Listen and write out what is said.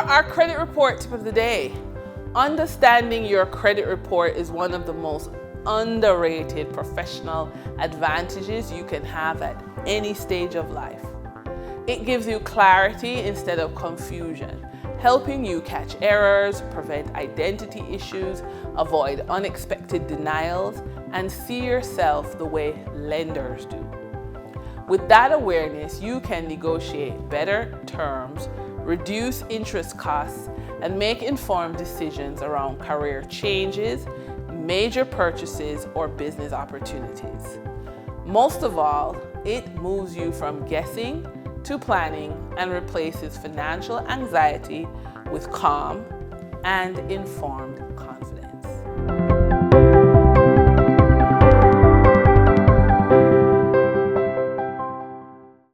our credit report tip of the day. Understanding your credit report is one of the most underrated professional advantages you can have at any stage of life. It gives you clarity instead of confusion, helping you catch errors, prevent identity issues, avoid unexpected denials, and see yourself the way lenders do. With that awareness, you can negotiate better terms, reduce interest costs, and make informed decisions around career changes, major purchases, or business opportunities. Most of all, it moves you from guessing to planning and replaces financial anxiety with calm and informed